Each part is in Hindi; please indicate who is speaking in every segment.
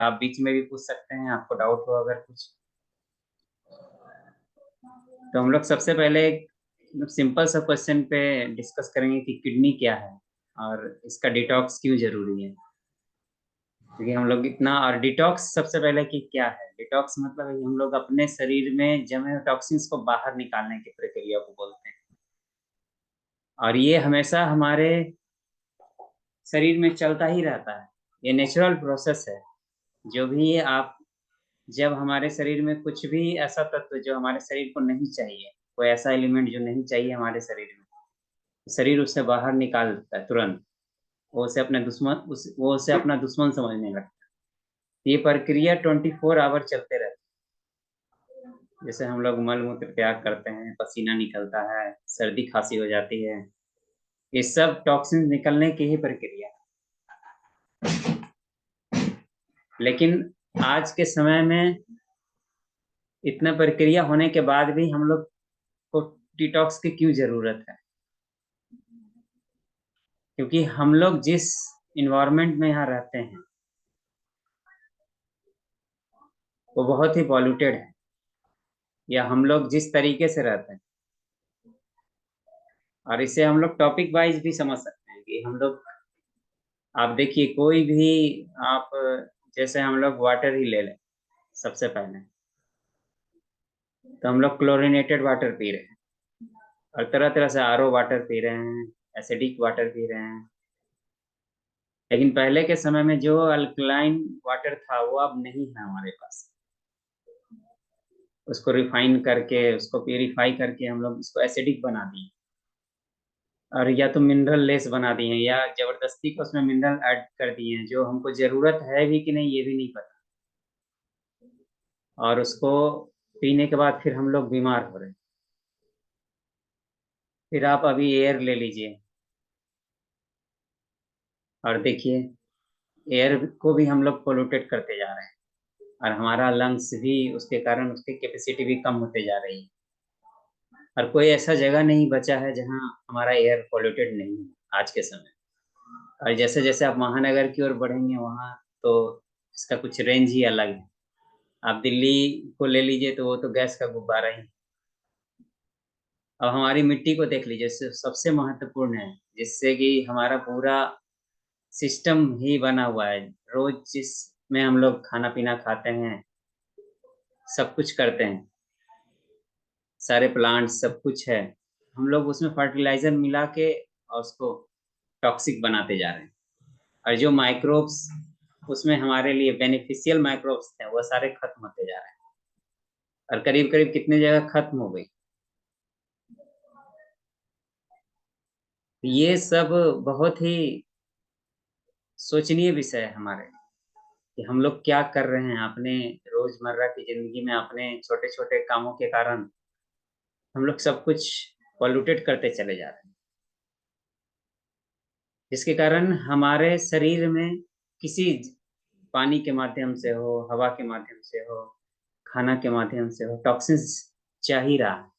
Speaker 1: आप बीच में भी पूछ सकते हैं, आपको डाउट हो अगर कुछ। तो हम लोग सबसे पहले एक सिंपल सा क्वेश्चन पे डिस्कस करेंगे कि किडनी क्या है और इसका डिटॉक्स क्यों जरूरी है। क्योंकि हम लोग इतना, और डिटॉक्स सबसे पहले कि क्या है डिटॉक्स, मतलब है कि हम लोग अपने शरीर में जमे हुए टॉक्सिन्स को बाहर निकालने की प्रक्रिया को बोलते हैं। और ये हमेशा हमारे शरीर में चलता ही रहता है, ये नेचुरल प्रोसेस है। जो भी आप, जब हमारे शरीर में कुछ भी ऐसा तत्व जो हमारे शरीर को नहीं चाहिए, कोई ऐसा एलिमेंट जो नहीं चाहिए हमारे शरीर में, शरीर उससे बाहर निकाल देता है तुरंत। वो उसे अपना दुश्मन समझने लगता है। ये प्रक्रिया 24 आवर चलते रहती है। जैसे हम लोग मल मूत्र त्याग करते हैं, पसीना निकलता है, सर्दी खांसी हो जाती है, ये सब टॉक्सिन निकलने की ही प्रक्रिया है। लेकिन आज के समय में इतना प्रक्रिया होने के बाद भी हम लोग को डिटॉक्स की क्यों जरूरत है? क्योंकि हम लोग जिस इन्वायरमेंट में यहाँ रहते हैं वो बहुत ही पॉल्यूटेड है, या हम लोग जिस तरीके से रहते हैं, और इसे हम लोग टॉपिक वाइज भी समझ सकते हैं कि हम लोग, आप देखिए कोई भी, आप जैसे हम लोग वाटर ही ले लें सबसे पहले, तो हम लोग क्लोरीनेटेड वाटर पी रहे हैं, और तरह तरह से आरओ वाटर पी रहे हैं, एसिडिक वाटर पी रहे हैं। लेकिन पहले के समय में जो अल्कलाइन वाटर था वो अब नहीं है हमारे पास। उसको रिफाइन करके, उसको प्यूरिफाई करके हम लोग उसको एसिडिक बना दिए, और या तो मिनरल लेस बना दिए हैं, या जबरदस्ती को उसमें मिनरल ऐड कर दिए हैं जो हमको जरूरत है भी कि नहीं ये भी नहीं पता। और उसको पीने के बाद फिर हम लोग बीमार हो रहे हैं। फिर आप अभी एयर ले लीजिए और देखिए, एयर को भी हम लोग पोल्यूटेड करते जा रहे हैं, और हमारा लंग्स भी उसके कारण, उसकी कैपेसिटी भी कम होते जा रही है। और कोई ऐसा जगह नहीं बचा है जहाँ हमारा एयर पोल्यूटेड नहीं है आज के समय। और जैसे जैसे आप महानगर की ओर बढ़ेंगे वहाँ तो इसका कुछ रेंज ही अलग है। आप दिल्ली को ले लीजिए तो वो तो गैस का गुब्बारा ही। अब हमारी मिट्टी को देख लीजिए, सबसे महत्वपूर्ण है, जिससे कि हमारा पूरा सिस्टम ही बना हुआ है। रोज जिसमें हम लोग खाना पीना खाते हैं, सब कुछ करते हैं, सारे प्लांट सब कुछ है, हम लोग उसमें फर्टिलाइजर मिला के और उसको टॉक्सिक बनाते जा रहे हैं। और जो माइक्रोब्स उसमें हमारे लिए बेनिफिशियल माइक्रोब्स थे वो सारे खत्म होते जा रहे हैं, और करीब करीब कितने जगह खत्म हो गई। ये सब बहुत ही सोचनीय विषय है हमारे, कि हम लोग क्या कर रहे हैं अपने रोजमर्रा की जिंदगी में। अपने छोटे छोटे कामों के कारण हम लोग सब कुछ पॉल्यूटेड करते चले जा रहे हैं, जिसके कारण हमारे शरीर में किसी, पानी के माध्यम से हो, हवा के माध्यम से हो, खाना के माध्यम से हो, टॉक्सिन्स जा ही रहा है।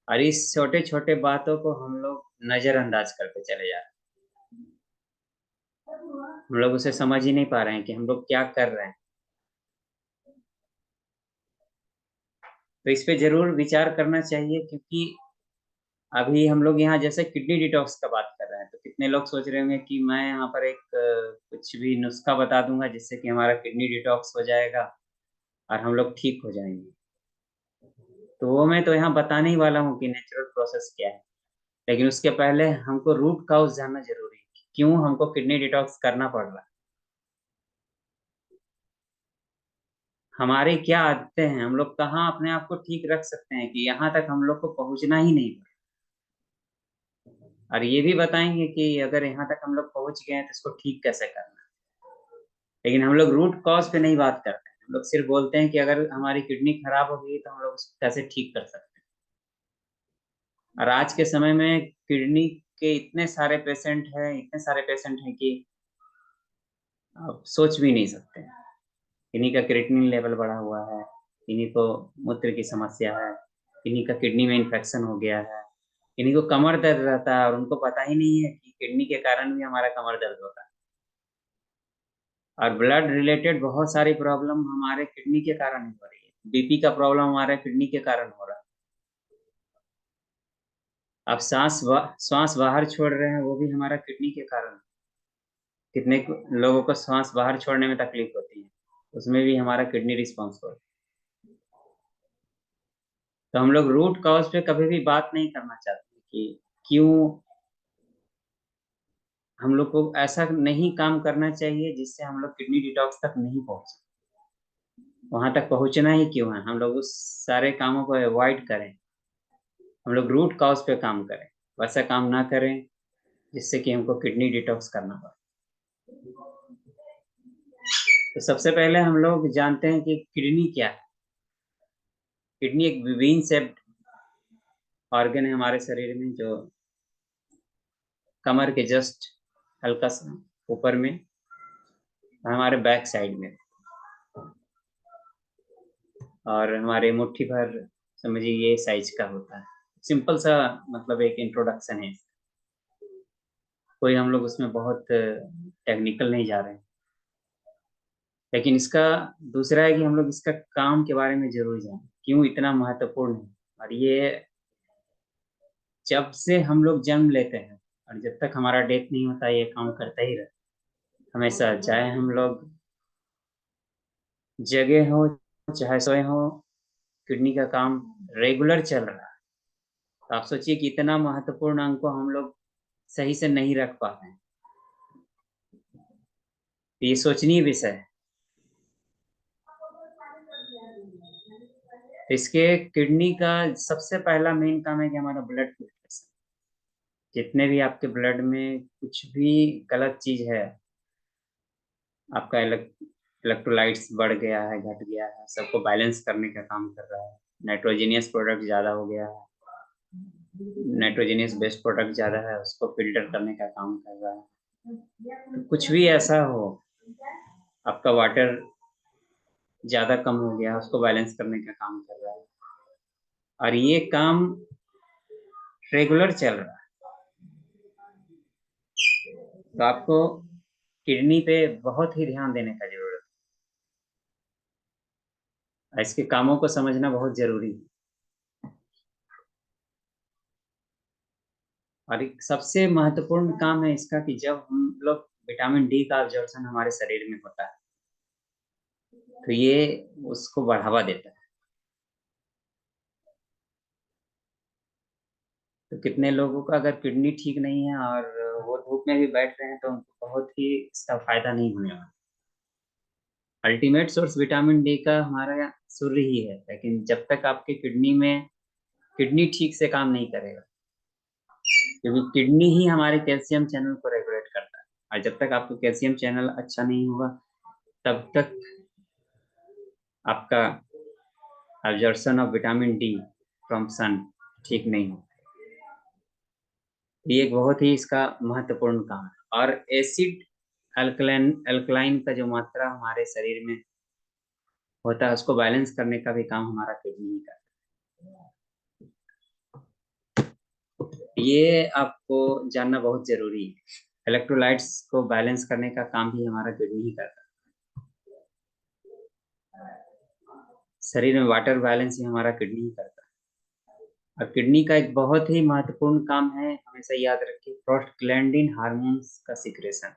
Speaker 1: और इस छोटे छोटे बातों को हम लोग नजरअंदाज करते चले जा रहे हैं। हम लोग उसे समझ ही नहीं पा रहे हैं कि हम लोग क्या कर रहे हैं। तो इस पे जरूर विचार करना चाहिए, क्योंकि अभी हम लोग यहाँ जैसे किडनी डिटॉक्स का बात कर रहे हैं, तो कितने लोग सोच रहे होंगे कि मैं यहाँ पर एक कुछ भी नुस्खा बता दूंगा जिससे कि हमारा किडनी डिटॉक्स हो जाएगा और हम लोग ठीक हो जाएंगे। तो वो मैं तो यहाँ बताने ही वाला हूँ कि नेचुरल प्रोसेस क्या है। लेकिन उसके पहले हमको रूट काउज जानना जरूरी है कि क्यों हमको किडनी डिटॉक्स करना पड़ रहा है। हमारी क्या आदतें हैं, हम लोग कहाँ अपने आप को ठीक रख सकते हैं कि यहाँ तक हम लोग को पहुँचना ही नहीं पड़ा। और ये भी बताएंगे कि अगर यहाँ तक हम लोग पहुँच गए हैं तो इसको ठीक कैसे करना है। लेकिन हम लोग रूट कॉज पे नहीं बात करते हैं, हम लोग सिर्फ बोलते हैं कि अगर हमारी किडनी खराब हो गई तो हम लोग उसको कैसे ठीक कर सकते हैं। और आज के समय में किडनी के इतने सारे पेशेंट हैं, इतने सारे पेशेंट हैं कि आप सोच भी नहीं सकते। किन्हीं का क्रिएटिनिन लेवल बढ़ा हुआ है, किन्हीं को मूत्र की समस्या है, किन्हीं का किडनी में इन्फेक्शन हो गया है, किन्हीं को कमर दर्द रहता है और उनको पता ही नहीं है कि किडनी के कारण भी हमारा कमर दर्द होता है। और ब्लड रिलेटेड बहुत सारी प्रॉब्लम हमारे किडनी के कारण ही हो रही है। बीपी का प्रॉब्लम हमारे किडनी के कारण हो रहा है। आप श्वास बाहर छोड़ रहे हैं, वो भी हमारा किडनी के कारण। कितने लोगों को श्वास बाहर छोड़ने में तकलीफ होती है, उसमें भी हमारा किडनी रिस्पॉन्सिबल। तो हम लोग रूट कॉज पे कभी भी बात नहीं करना चाहते कि क्यों। हम लोग को ऐसा नहीं काम करना चाहिए जिससे हम लोग किडनी डिटॉक्स तक नहीं पहुंचे। वहां तक पहुंचना ही क्यों है, हम लोग उस सारे कामों को अवॉइड करें। हम लोग रूट कॉज पे काम करें, वैसा काम ना करें जिससे कि हमको किडनी डिटॉक्स करना पड़े। तो सबसे पहले हम लोग जानते हैं कि किडनी क्या है। किडनी एक विभिन्न शेप्ड ऑर्गन है हमारे शरीर में, जो कमर के जस्ट हल्का सा ऊपर में, हमारे बैक साइड में, और हमारे मुट्ठी भर समझिए ये साइज का होता है। सिंपल सा मतलब एक इंट्रोडक्शन है, कोई हम लोग उसमें बहुत टेक्निकल नहीं जा रहे हैं। लेकिन इसका दूसरा है कि हम लोग इसका काम के बारे में जरूर जानें, क्यों इतना महत्वपूर्ण है। और ये जब से हम लोग जन्म लेते हैं और जब तक हमारा डेथ नहीं होता, ये काम करता ही रहता हमेशा, चाहे हम लोग जगे हो चाहे सोए हो, किडनी का काम रेगुलर चल रहा है। तो आप सोचिए कि इतना महत्वपूर्ण अंग को हम लोग सही से नहीं रख पा रहे हैं। तो ये सोचनीय विषय है। इसके किडनी का सबसे पहला मेन काम है कि हमारा ब्लड फिल्ट्रेशन, जितने भी आपके ब्लड में कुछ भी गलत चीज है, आपका इलेक्ट्रोलाइट्स बढ़ गया है, घट गया है, सबको बैलेंस करने का काम कर रहा है। नाइट्रोजीनियस प्रोडक्ट ज़्यादा हो गया है, नाइट्रोजीनियस बेस्ड प्रोडक्ट ज़्यादा है, उसको फिल्टर करने का काम कर रहा है। तो कुछ भी ऐसा हो, आपका वाटर ज़्यादा कम हो गया, उसको बैलेंस करने का काम कर रहा है। और ये काम रेगुलर चल रहा है। तो आपको किडनी पे बहुत ही ध्यान देने का जरूरत है, इसके कामों को समझना बहुत जरूरी है। और एक सबसे महत्वपूर्ण काम है इसका कि जब हम लोग विटामिन डी का अब्जॉर्प्शन हमारे शरीर में होता है, तो ये उसको बढ़ावा देता है। तो कितने लोगों का अगर किडनी ठीक नहीं है और वो धूप में भी बैठ रहे हैं, तो उनको बहुत ही इसका फायदा नहीं होने वाला। अल्टीमेट सोर्स विटामिन डी का हमारा सूर्य ही है, लेकिन जब तक आपके किडनी में किडनी ठीक से काम नहीं करेगा, क्योंकि किडनी ही हमारे कैल्शियम चैनल को रेगुलेट करता है, और जब तक आपका कैल्शियम चैनल अच्छा नहीं होगा, तब तक आपका absorption of vitamin D from sun ठीक नहीं हो। ये एक बहुत ही इसका महत्वपूर्ण काम है। और एसिड अल्कलाइन का जो मात्रा हमारे शरीर में होता है, उसको बैलेंस करने का भी काम हमारा किडनी ही करता है। ये आपको जानना बहुत जरूरी है। इलेक्ट्रोलाइट्स को बैलेंस करने का काम भी हमारा किडनी ही करता है। शरीर में वाटर बैलेंस ही हमारा किडनी ही करता है। और किडनी का एक बहुत ही महत्वपूर्ण काम है, हमेशा याद रखिए, प्रोस्टाग्लैंडिन हार्मोन्स का सिक्रेशन।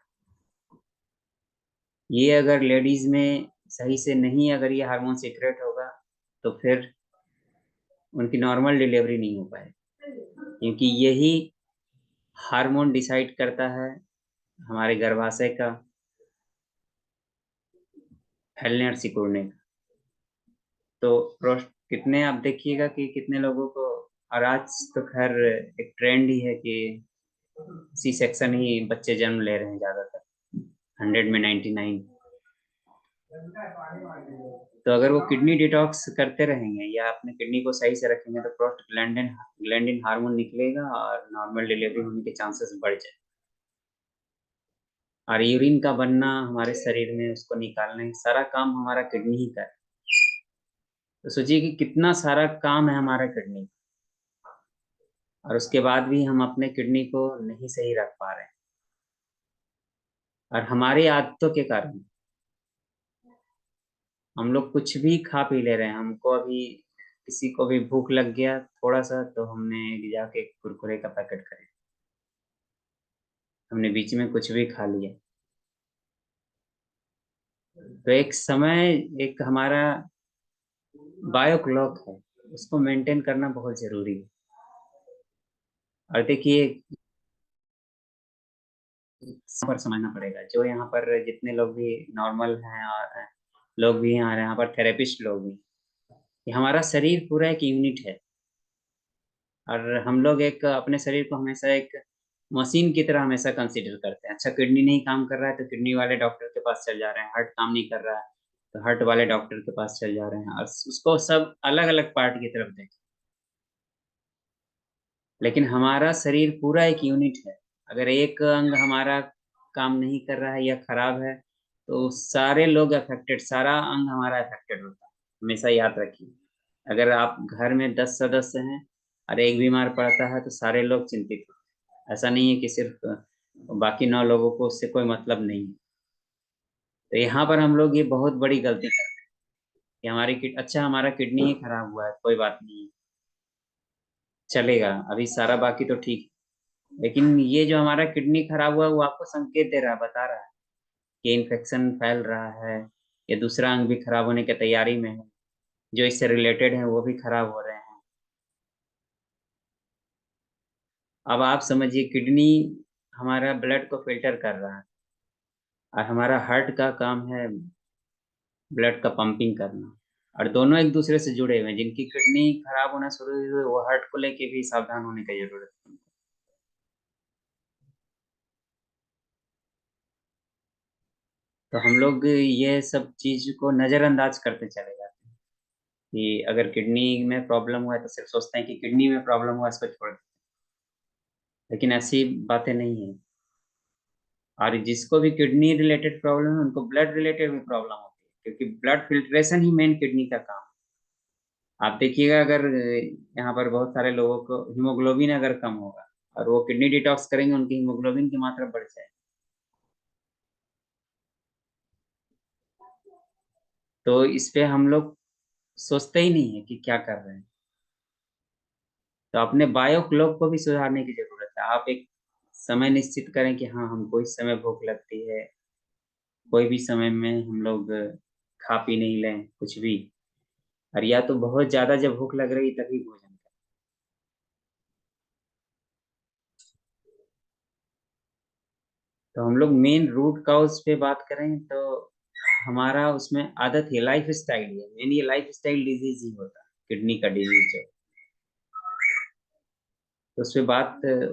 Speaker 1: ये अगर लेडीज में सही से नहीं, अगर ये हार्मोन सीक्रेट होगा, तो फिर उनकी नॉर्मल डिलीवरी नहीं हो पाएगी, क्योंकि यही हार्मोन डिसाइड करता है हमारे गर्भाशय का फैलने और सिकुड़ने का। तो प्रोस्ट कितने आप देखिएगा कि कितने लोगों को, और आज तो खैर एक ट्रेंड ही है कि सी सेक्शन ही बच्चे जन्म ले रहे हैं ज्यादातर, 100 में 99। तो अगर वो किडनी डिटॉक्स करते रहेंगे या अपने किडनी को सही से रखेंगे, तो प्रोस्टाग्लैंडिन ग्लैंडिन हार्मोन निकलेगा और नॉर्मल डिलीवरी होने के चांसेस बढ़ जाए। और यूरिन का बनना हमारे शरीर में, उसको निकालने सारा काम हमारा किडनी ही करे। तो सोचिए कि कितना सारा काम है हमारा किडनी, और उसके बाद भी हम अपने किडनी को नहीं सही रख पा रहे हैं, और हमारी आदतों के कारण। हम लोग कुछ भी खा पी ले रहे हैं। हमको अभी किसी को भी भूख लग गया थोड़ा सा, तो हमने जाके कुरकुरे का पैकेट खरीद, हमने बीच में कुछ भी खा लिया। तो एक समय, एक हमारा बायो क्लॉक है, उसको मेंटेन करना बहुत जरूरी है। और देखिए, पर समझना पड़ेगा, जो यहाँ पर जितने लोग भी नॉर्मल हैं और लोग भी हैं, और यहाँ पर थेरेपिस्ट लोग भी, ये हमारा शरीर पूरा एक यूनिट है। और हम लोग एक अपने शरीर को हमेशा एक मशीन की तरह हमेशा कंसीडर करते हैं। अच्छा, किडनी नहीं काम कर रहा है तो किडनी वाले डॉक्टर के पास चल जा रहे हैं, हार्ट काम नहीं कर रहा है तो हार्ट वाले डॉक्टर के पास चल जा रहे हैं, और उसको सब अलग अलग पार्ट की तरफ देखें। लेकिन हमारा शरीर पूरा एक यूनिट है। अगर एक अंग हमारा काम नहीं कर रहा है या खराब है, तो सारे लोग अफेक्टेड, सारा अंग हमारा अफेक्टेड होता है। हमेशा याद रखिए, अगर आप घर में 10 सदस्य हैं और एक बीमार पड़ता है तो सारे लोग चिंतित होते हैं। ऐसा नहीं है कि सिर्फ बाकी 9 लोगों को उससे कोई मतलब नहीं है। तो यहाँ पर हम लोग ये बहुत बड़ी गलती करते हैं कि हमारी अच्छा, हमारा किडनी ही खराब हुआ है, कोई बात नहीं है, चलेगा, अभी सारा बाकी तो ठीक है। लेकिन ये जो हमारा किडनी खराब हुआ है, वो आपको संकेत दे रहा है, बता रहा है कि इन्फेक्शन फैल रहा है, या दूसरा अंग भी खराब होने की तैयारी में है, जो इससे रिलेटेड है वो भी खराब हो रहे हैं। अब आप समझिए, किडनी हमारा ब्लड को फिल्टर कर रहा है, और हमारा हार्ट का काम है ब्लड का पंपिंग करना। और दोनों एक दूसरे से जुड़े हुए हैं। जिनकी किडनी खराब होना शुरू हुई, वो हार्ट को लेके भी सावधान होने की जरूरत है। तो हम लोग ये सब चीज को नजरअंदाज करते चले जाते हैं कि अगर किडनी में प्रॉब्लम हुआ है तो सिर्फ सोचते हैं कि किडनी में प्रॉब्लम हुआ, इसको छोड़ दें। लेकिन ऐसी बातें नहीं है। और जिसको भी किडनी रिलेटेड प्रॉब्लम है, उनको ब्लड रिलेटेड भी प्रॉब्लम होती है, क्योंकि ब्लड फिल्ट्रेशन ही मेन किडनी का काम है। आप देखिएगा, अगर यहाँ पर बहुत सारे लोगों को हीमोग्लोबिन अगर कम होगा और वो किडनी डिटॉक्स करेंगे, उनकी हीमोग्लोबिन की मात्रा बढ़ जाएगी। तो इस पे हम लोग सोचते ही नहीं है कि क्या कर रहे हैं। तो अपने बायो क्लॉक को भी सुधारने की जरूरत है। आप एक समय निश्चित करें कि हाँ, हमको इस समय भूख लगती है, कोई भी समय में हम लोग खा पी नहीं लें कुछ भी। और या तो बहुत ज्यादा जब भूख लग रही तभी भोजन करें। तो हम लोग मेन रूट कॉज पे बात करें तो हमारा उसमें आदत है, लाइफ स्टाइल है मेन। ये लाइफ स्टाइल डिजीज ही होता है, किडनी का डिजीज जो। तो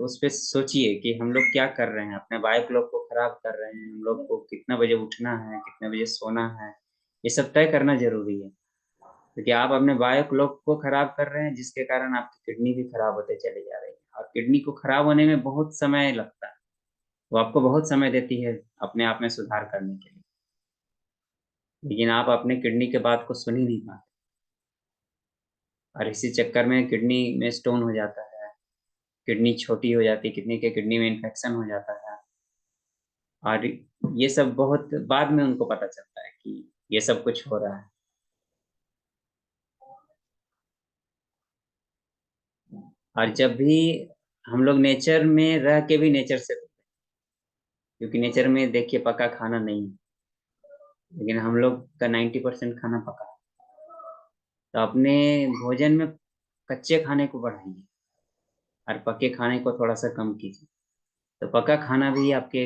Speaker 1: उस पे सोचिए कि हम लोग क्या कर रहे हैं, अपने बायो क्लॉक को खराब कर रहे हैं। हम लोग को कितना बजे उठना है, कितने बजे सोना है, ये सब तय करना जरूरी है। क्योंकि आप अपने बायो क्लॉक को खराब कर रहे हैं, जिसके कारण आपकी किडनी भी खराब होते चली जा रही है। और किडनी को खराब होने में बहुत समय लगता है, वो आपको बहुत समय देती है अपने आप में सुधार करने के लिए। लेकिन आप अपने किडनी के बात को सुन ही नहीं पाते, और इसी चक्कर में किडनी में स्टोन हो जाता है, किडनी छोटी हो जाती है, किडनी में इन्फेक्शन हो जाता है। और ये सब बहुत बाद में उनको पता चलता है कि ये सब कुछ हो रहा है। और जब भी हम लोग नेचर में रह के भी नेचर से, क्योंकि नेचर में देखिए पका खाना नहीं है, लेकिन हम लोग का 90% खाना पका है। तो अपने भोजन में कच्चे खाने को बढ़ाइए और पके खाने को थोड़ा सा कम कीजिए। तो पका खाना भी आपके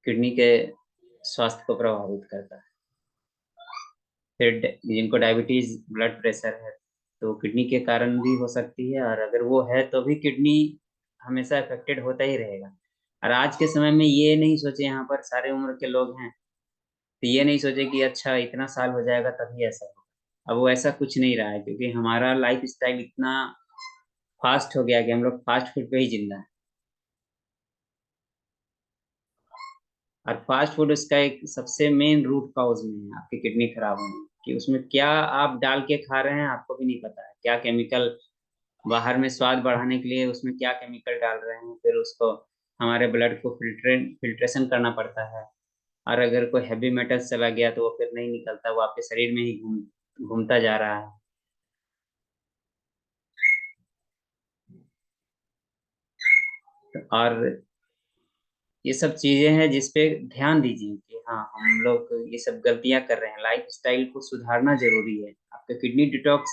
Speaker 1: किडनी के स्वास्थ्य को प्रभावित करता है। फिर जिनको डायबिटीज, ब्लड प्रेशर है, तो किडनी के कारण भी हो सकती है, और अगर वो है तो भी किडनी हमेशा अफेक्टेड होता ही रहेगा। और आज के समय में ये नहीं सोचे, यहाँ पर सारे उम्र के लोग हैं, तो ये नहीं सोचे कि अच्छा इतना साल हो जाएगा तभी ऐसा होगा। अब वो ऐसा कुछ नहीं रहा है, क्योंकि हमारा लाइफ स्टाइल इतना फास्ट हो गया कि हम लोग फास्ट फूड पे ही जिंदा है। और फास्ट फूड उसका एक सबसे मेन रूट कॉज में है आपकी किडनी खराब होने में, कि उसमें क्या आप डाल के खा रहे हैं आपको भी नहीं पता है, क्या केमिकल बाहर में स्वाद बढ़ाने के लिए उसमें क्या केमिकल डाल रहे हैं, फिर उसको हमारे ब्लड को फिल्ट्रेशन करना पड़ता है। और अगर कोई हैवी मेटल चला गया तो वो फिर नहीं निकलता, वो आपके शरीर में ही घूमता जा रहा है। और ये सब चीजें हैं जिसपे ध्यान दीजिए कि हाँ हम लोग ये सब गलतियां कर रहे हैं। लाइफ स्टाइल को सुधारना जरूरी है। आपका किडनी डिटॉक्स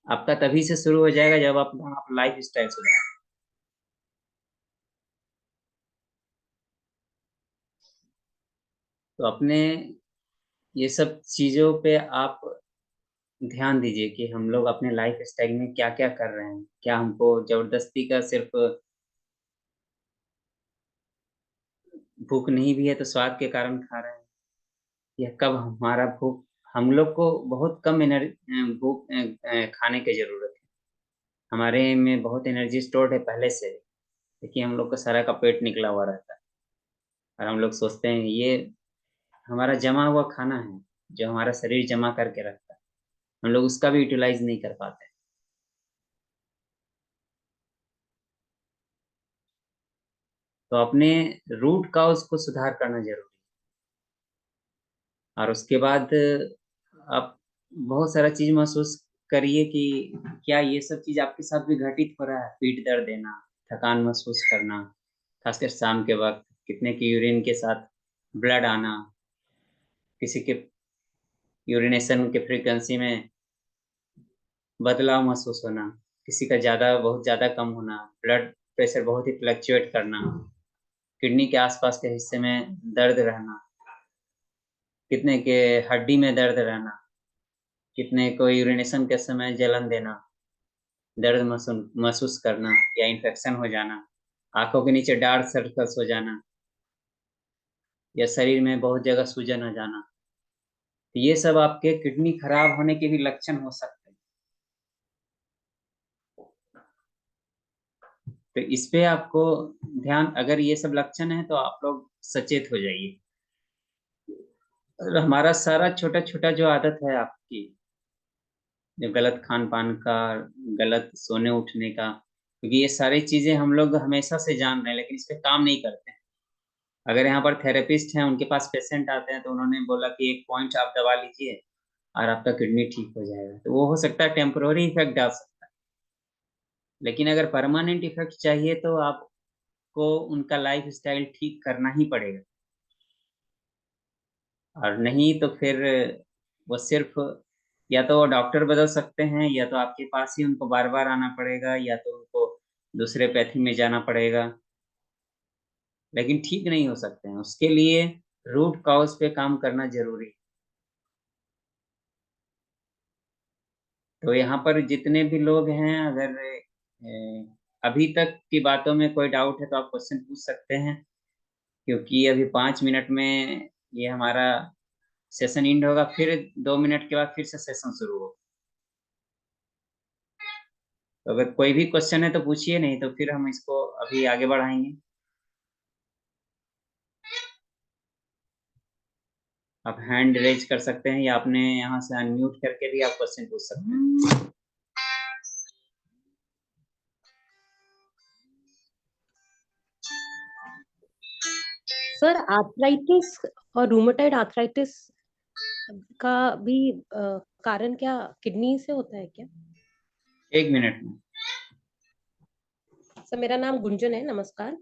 Speaker 1: आपका तभी से शुरू हो जाएगा जब आप लाइफ स्टाइल सुधार। तो अपने ये सब चीजों पे आप ध्यान दीजिए कि हम लोग अपने लाइफ स्टाइल में क्या क्या कर रहे हैं। क्या हमको जबरदस्ती का सिर्फ भूख नहीं भी है तो स्वाद के कारण खा रहे हैं, या कब हमारा भूख, हम लोग को बहुत कम एनर्जी भूख खाने की जरूरत है। हमारे में बहुत एनर्जी स्टोर्ड है पहले से, लेकिन हम लोग का सारा का पेट निकला हुआ रहता है। और हम लोग सोचते हैं ये हमारा जमा हुआ खाना है, जो हमारा शरीर जमा करके रखता है, हम लोग उसका भी यूटिलाइज नहीं कर पाते। तो अपने रूट काउज को सुधार करना जरूरी है। और उसके बाद आप बहुत सारा चीज महसूस करिए कि क्या ये सब चीज आपके साथ भी घटित हो रहा है। पीठ दर्द देना, थकान महसूस करना, खासकर शाम के वक्त, कितने की यूरिन के साथ ब्लड आना, किसी के यूरिनेशन के फ्रीक्वेंसी में बदलाव महसूस होना, किसी का ज्यादा बहुत ज्यादा कम होना, ब्लड प्रेशर बहुत ही फ्लक्चुएट करना, किडनी के आसपास के हिस्से में दर्द रहना, कितने के हड्डी में दर्द रहना, कितने को यूरिनेशन के समय जलन देना, दर्द महसूस करना या इन्फेक्शन हो जाना, आंखों के नीचे डार्क सर्कल्स हो जाना, या शरीर में बहुत जगह सूजन हो जाना। तो ये सब आपके किडनी खराब होने के भी लक्षण हो सकते हैं। तो इस पे आपको ध्यान, अगर ये सब लक्षण है तो आप लोग सचेत हो जाइए। और हमारा सारा छोटा छोटा जो आदत है आपकी, जो गलत खान पान का, गलत सोने उठने का, क्योंकि ये सारी चीजें हम लोग हमेशा से जान रहे हैं लेकिन इस पे काम नहीं करते हैं। अगर यहाँ पर थेरेपिस्ट हैं, उनके पास पेशेंट आते हैं तो उन्होंने बोला कि एक पॉइंट आप दबा लीजिए और आपका किडनी ठीक हो जाएगा, तो वो हो सकता है टेम्पोररी इफेक्ट डाल सकता है। लेकिन अगर परमानेंट इफेक्ट चाहिए तो आपको उनका लाइफ स्टाइल ठीक करना ही पड़ेगा। और नहीं तो फिर वो सिर्फ, या तो वो डॉक्टर बदल सकते हैं, या तो आपके पास ही उनको बार बार आना पड़ेगा, या तो उनको दूसरे पैथी में जाना पड़ेगा। लेकिन ठीक नहीं हो सकते हैं, उसके लिए रूट कॉज पे काम करना जरूरी है। तो यहाँ पर जितने भी लोग हैं, अगर अभी तक की बातों में कोई डाउट है तो आप क्वेश्चन पूछ सकते हैं, क्योंकि अभी 5 मिनट में ये हमारा सेशन एंड होगा, फिर 2 मिनट के बाद फिर से सेशन शुरू होगा। तो अगर कोई भी क्वेश्चन है तो पूछिए, नहीं तो फिर हम इसको अभी आगे बढ़ाएंगे। आप हैंड रेज कर सकते हैं, या आपने यहाँ से अनम्यूट करके भी आप क्वेश्चन पूछ सकते हैं।
Speaker 2: सर, आर्थराइटिस और रूमेटॉइड आर्थराइटिस का भी कारण क्या किडनी से होता है क्या?
Speaker 1: 1 मिनट में।
Speaker 2: सर, मेरा नाम गुंजन है। नमस्कार।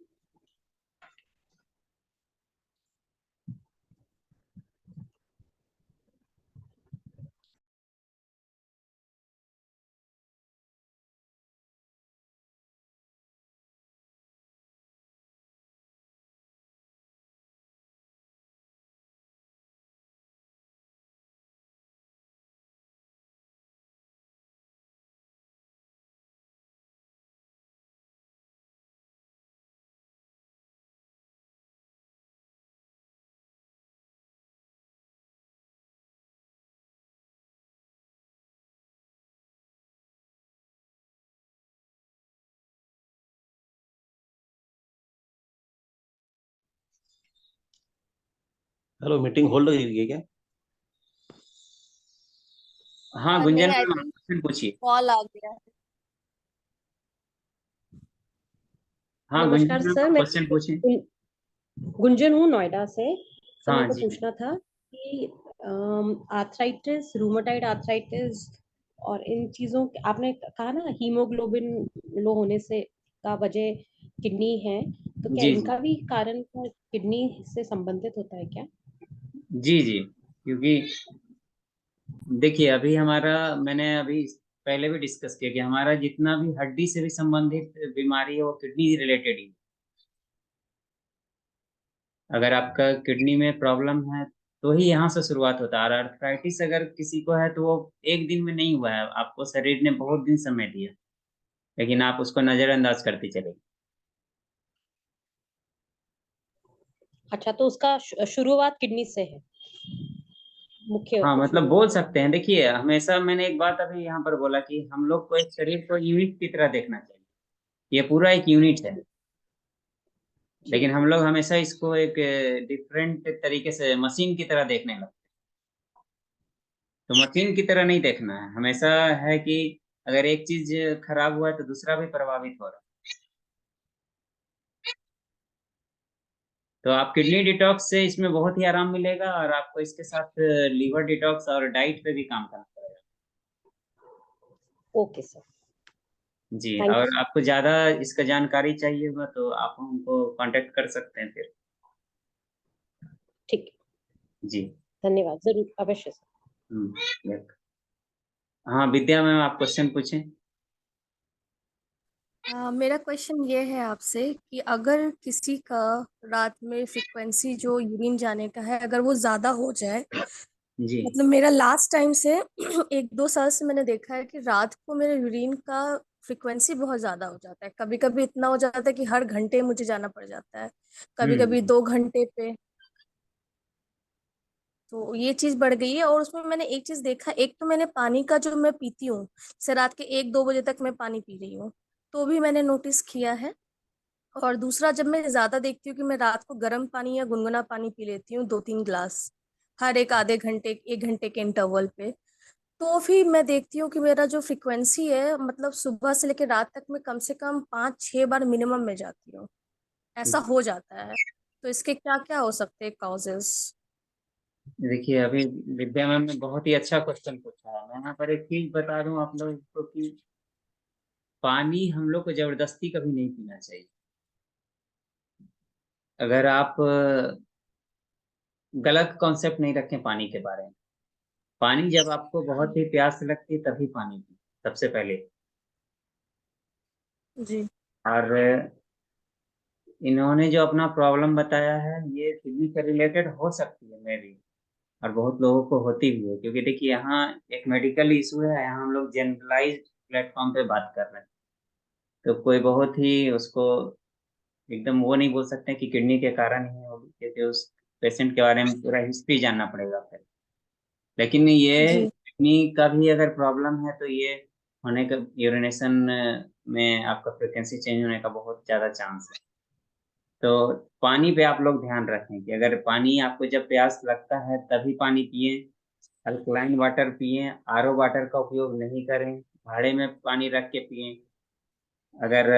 Speaker 3: हेलो, मीटिंग होल्ड हुई है क्या?
Speaker 1: हाँ गुंजन
Speaker 4: नहीं, आई
Speaker 1: मैम,
Speaker 4: थिंक
Speaker 1: क्वेश्चन पूछिए।
Speaker 4: कॉल आ गया।
Speaker 1: हाँ गुंजन
Speaker 2: नमस्कार
Speaker 1: मैम,
Speaker 2: सर, मैं
Speaker 1: क्वेश्चन पूछिए।
Speaker 2: गुंजन हूँ नोएडा से। सर
Speaker 1: हाँ
Speaker 2: मेरे को
Speaker 1: जी।
Speaker 2: पूछना था कि आर्थराइटिस, रूमेटॉइड आर्थराइटिस और इन चीजों आपने कहा ना हीमोग्लोबिन लो होने से का वजह किडनी है, तो क्या
Speaker 1: जी जी।
Speaker 2: इनका भी कारण किडनी से संबंधित होता है क्या?
Speaker 1: जी जी, क्योंकि देखिए अभी हमारा, मैंने अभी पहले भी डिस्कस किया कि हमारा जितना भी हड्डी से भी संबंधित बीमारी है वो किडनी रिलेटेड ही। अगर आपका किडनी में प्रॉब्लम है तो ही यहाँ से शुरुआत होता है। और आर्थराइटिस अगर किसी को है तो वो एक दिन में नहीं हुआ है, आपको शरीर ने बहुत दिन समय दिया, लेकिन आप उसको नजरअंदाज करते चले।
Speaker 2: अच्छा, तो उसका शुरुआत किडनी से है, मुख्य
Speaker 1: हाँ मतलब बोल
Speaker 2: शुरुआत।
Speaker 1: सकते हैं। देखिए हमेशा मैंने एक बात अभी यहाँ पर बोला कि हम लोग को एक शरीर को यूनिट की तरह देखना चाहिए। ये पूरा एक यूनिट है,
Speaker 2: जी।
Speaker 1: लेकिन हम लोग हमेशा इसको एक डिफरेंट तरीके से मशीन की तरह देखने लगते हैं। तो मशीन की तरह नहीं देखना है, हमेशा है कि अगर एक चीज खराब हुआ है तो दूसरा भी प्रभावित हो रहा है। तो आप किडनी डिटॉक्स से इसमें बहुत ही आराम मिलेगा, और आपको इसके साथ लीवर डिटॉक्स और डाइट पे भी काम करना पड़ेगा।
Speaker 2: ओके सर,
Speaker 1: जी,
Speaker 2: थैंक यू
Speaker 1: और
Speaker 2: सर।
Speaker 1: आपको ज़्यादा इसका जानकारी चाहिए होगा तो आप हमको कांटेक्ट कर सकते हैं फिर।
Speaker 2: ठीक है,
Speaker 1: जी।
Speaker 2: धन्यवाद, जरूर, अवश्य सर।
Speaker 1: एक- हाँ विद्या मैम, आप क्वेश्चन पूछें।
Speaker 4: मेरा क्वेश्चन ये है आपसे कि अगर किसी का रात में फ्रिक्वेंसी जो यूरिन जाने का है, अगर वो ज़्यादा हो जाए,
Speaker 1: जी।
Speaker 4: मतलब मेरा लास्ट टाइम से 1-2 साल से मैंने देखा है कि रात को मेरे यूरिन का फ्रिक्वेंसी बहुत ज़्यादा हो जाता है। कभी कभी इतना हो जाता है कि हर घंटे मुझे जाना पड़ जाता है, कभी कभी
Speaker 1: हम्म
Speaker 4: 2 घंटे पे। तो ये चीज़ बढ़ गई है। और उसमें मैंने एक चीज़ देखा, एक तो मैंने पानी का जो मैं पीती हूँ, से रात के 1-2 बजे तक मैं पानी पी रही हूँ, तो भी मैंने नोटिस किया है। और दूसरा, जब मैं ज्यादा देखती हूँ कि मैं रात को गर्म पानी या गुनगुना पानी पी लेती हूँ 2-3 ग्लास हर एक आधे घंटे 1 घंटे के इंटरवल पे, तो फिर मैं देखती हूँ कि मेरा जो फ्रिक्वेंसी है, मतलब सुबह से लेकर रात तक में कम से कम 5-6 बार मिनिमम में जाती हूँ। ऐसा हो जाता है। तो इसके क्या क्या हो सकते हैं कॉजेस?
Speaker 1: देखिए अभी विद्या मैम ने बहुत ही अच्छा क्वेश्चन पूछा है। मैं यहाँ पर एक चीज बता दूं आप लोगों को कि पानी हम लोग को जबरदस्ती कभी नहीं पीना चाहिए। अगर आप गलत कॉन्सेप्ट नहीं रखें पानी के बारे में, पानी जब आपको बहुत ही प्यास लगती है तभी पानी पी सबसे पहले।
Speaker 4: जी।
Speaker 1: और इन्होंने जो अपना प्रॉब्लम बताया है ये किडनी से रिलेटेड हो सकती है मे भी, और बहुत लोगों को होती भी है। क्योंकि देखिए यहाँ एक मेडिकल इशू है, यहाँ हम लोग जनरलाइज्ड प्लेटफॉर्म पे बात कर रहे हैं। तो कोई बहुत ही उसको एकदम वो नहीं बोल सकते कि किडनी के कारण ही होगी, क्योंकि उस पेशेंट के बारे में पूरा हिस्ट्री जानना पड़ेगा फिर। लेकिन ये
Speaker 4: जी।
Speaker 1: किडनी का भी अगर प्रॉब्लम है तो ये होने का, यूरिनेशन में आपका फ्रिक्वेंसी चेंज होने का बहुत ज़्यादा चांस है। तो पानी पे आप लोग ध्यान रखें कि अगर पानी आपको जब प्यास लगता है तभी पानी पिए। अल्कलाइन वाटर पिए, आरओ वाटर का उपयोग नहीं करें, भाड़े में पानी रख के पिए। अगर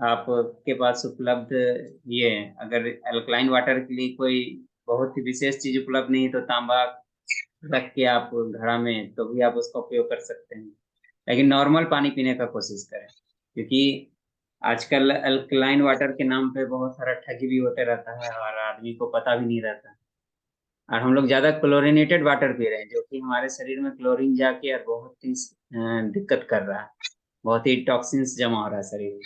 Speaker 1: आपके पास उपलब्ध ये, अगर अल्कलाइन वाटर के लिए कोई बहुत ही विशेष चीज उपलब्ध नहीं है तो तांबा रख के आप घड़ा में तो भी आप उसका उपयोग कर सकते हैं। लेकिन नॉर्मल पानी पीने का कोशिश करें, क्योंकि आजकल अल्कलाइन वाटर के नाम पे बहुत सारा ठगी भी होते रहता है और आदमी को पता भी नहीं रहता। और हम लोग ज्यादा क्लोरीनेटेड वाटर पी रहे हैं जो कि हमारे शरीर में क्लोरीन जाके और बहुत ही दिक्कत कर रहा है। बहुत ही टॉक्सिन्स जमा हो रहा है शरीर में,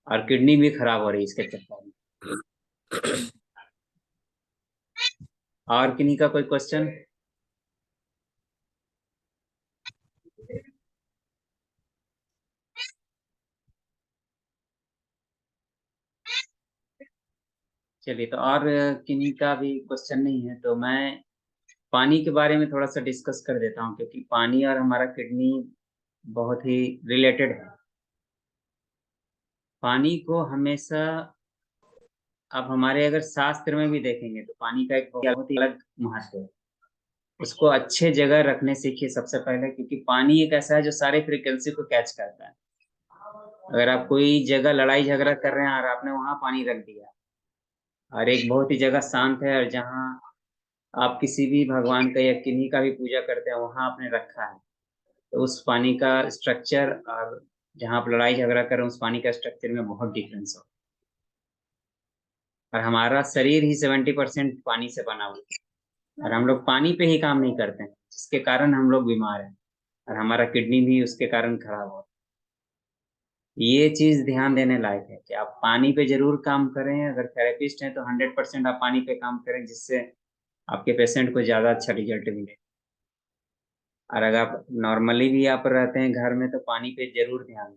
Speaker 1: और किडनी भी खराब हो रही है इसके चक्कर में। और किन्हीं का कोई क्वेश्चन? चलिए, तो और किन्हीं का भी क्वेश्चन नहीं है तो मैं पानी के बारे में थोड़ा सा डिस्कस कर देता हूँ, क्योंकि पानी और हमारा किडनी बहुत ही रिलेटेड है। पानी को हमेशा, आप हमारे अगर शास्त्र में भी देखेंगे तो पानी का एक बहुत ही अलग महत्व है। उसको अच्छे जगह रखने सीखिए सबसे पहले, क्योंकि पानी एक ऐसा है जो सारे फ्रिक्वेंसी को कैच करता है। अगर आप कोई जगह लड़ाई झगड़ा कर रहे हैं और आपने वहां पानी रख दिया और एक बहुत ही जगह शांत है, और जहाँ आप किसी भी भगवान का या किन्हीं का भी पूजा करते हैं वहां आपने रखा है, तो उस पानी का स्ट्रक्चर और जहाँ आप लड़ाई झगड़ा कर रहे हैं उस पानी का स्ट्रक्चर में बहुत डिफरेंस हो। और हमारा शरीर ही 70% पानी से बना हुआ है, और हम लोग पानी पे ही काम नहीं करते हैं, जिसके कारण हम लोग बीमार हैं, और हमारा किडनी भी उसके कारण खराब हो। ये चीज ध्यान देने लायक है कि आप पानी पे जरूर काम करें। अगर थेरेपिस्ट हैं तो 100% आप पानी पे काम करें, जिससे आपके पेशेंट को ज्यादा अच्छा रिजल्ट मिले। और अगर आप नॉर्मली भी आप रहते हैं घर में तो पानी पे जरूर ध्यान दें।